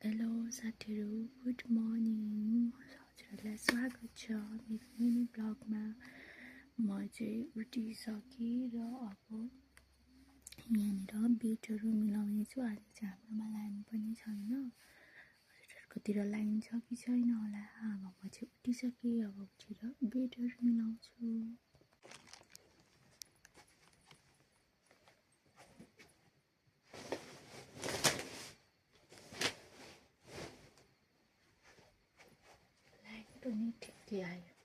Hello साथीहरू, good morning. हजुरहरूलाई स्वागत छ मेरो मिनी ब्लगमा। म चाहिँ उठिसकेँ र अब यहाँनिर बेडहरू मिलाउने छु। आज चाहिँ हाम्रोमा लाइन पनि छैन। हजुरहरूकोतिर लाइन छ कि छैन होला। अब म चाहिँ उठिसकेँ, अब उठेर बेडहरू मिलाउँछु। लाइन पनि ठिकै आयो।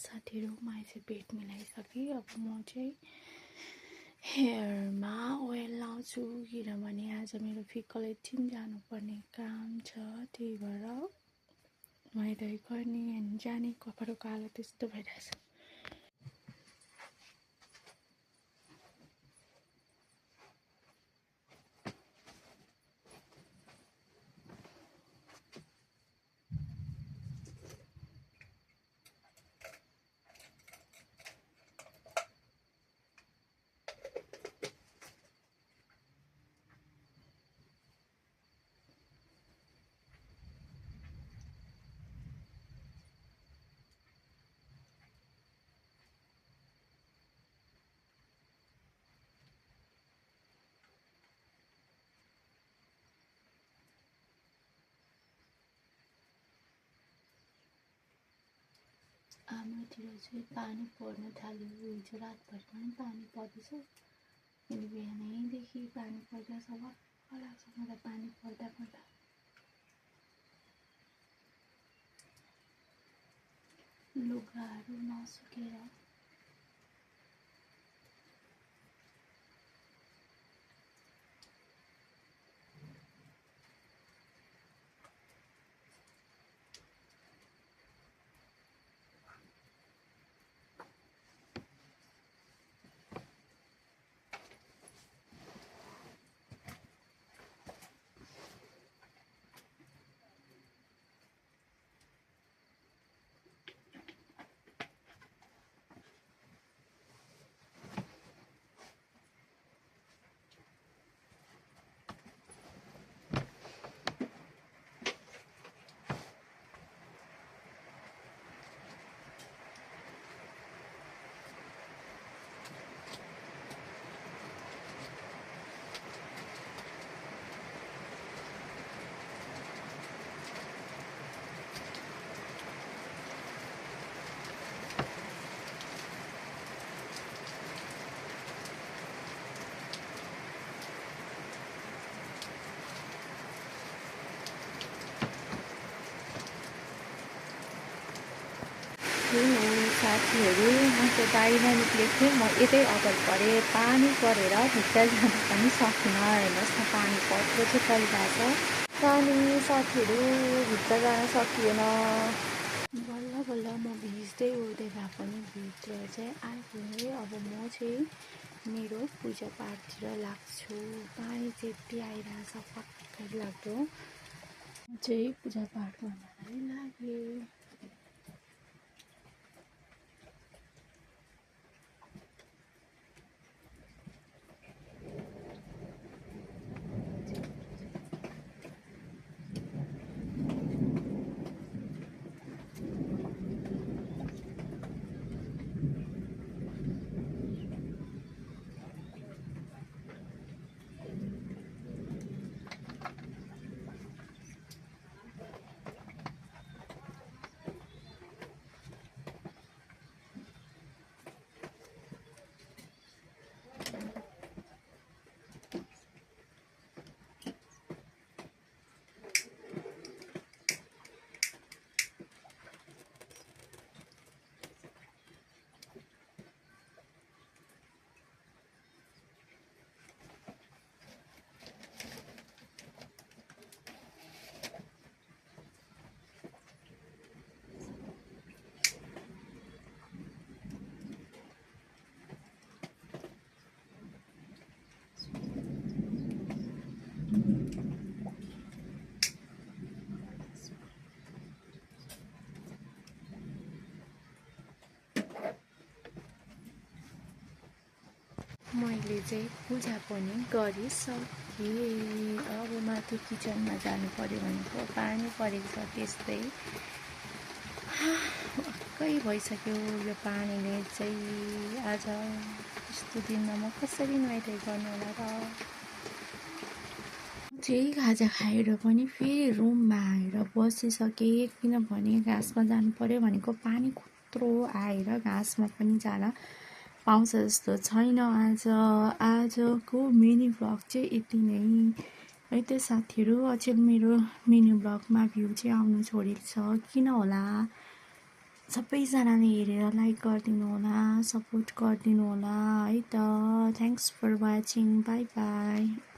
साथीहरू, मैले चाहिँ बेड मिलाइसकेँ। अब म चाहिँ हेयरमा ओइल लाउँछु, किनभने आज मेरो फिक्कल एकछिन जानुपर्ने काम छ। त्यही भएर मैले गर्ने अनि जाने कपाल कालो त्यस्तो भइरहेछ। हाम्रोतिर चाहिँ पानी पर्न थाल्यो। हिजो रातभरि पनि पानी पर्दैछ। अनि बिहानैदेखि पानी परिरहेछ। वाक्क लाग्छ मलाई पानी पर्दा पर्दा। लुगाहरू नसुकेर साथीहरू म चाहिँ बाहिर निक्लेको थिएँ। म यतै अगाडि परेँ, पानी परेर भित्र जान पनि सकिनँ। हेर्नुहोस् न पानी कत्रो चाहिँ परिरहेको छ। पानी साथीहरू भित्र जान सकिएन। बल्ल बल्ल म भिज्दै उड्दै भए पनि भित्र चाहिँ आइपुगेँ। अब म चाहिँ मेरो पूजा पाठतिर लाग्छु। पानी चाहिँ यति आइरहेछ फक्कै लाग्दो। म चाहिँ पूजा पाठ गर्नलाई लागेँ। मैले चाहिँ पूजा पनि गरिसकेँ। अब माथि किचनमा जानु पर्यो भनेको पानी परेको छ त्यस्तै। वाक्कै भइसक्यो यो पानीले चाहिँ। आज यस्तो दिनमा म कसरी नुहाइधुवाइ गर्नु होला र। चाहिँ खाजा खाएर पनि फेरि रुममा आएर बसिसकेँ, किनभने घाँसमा जानु पर्यो भनेको पानी कत्रो आएर घाँसमा पनि जान पाउँछ जस्तो छैन। आजको मिनी भ्लग चाहिँ यति नै है त साथीहरू। अझै मेरो मिनी भ्लगमा भ्यू चाहिँ आउनु छोडेको छ, किन होला। सबैजनाले हेरेर लाइक गरिदिनु होला, सपोर्ट गरिदिनु होला है त। Thanks for watching, bye by.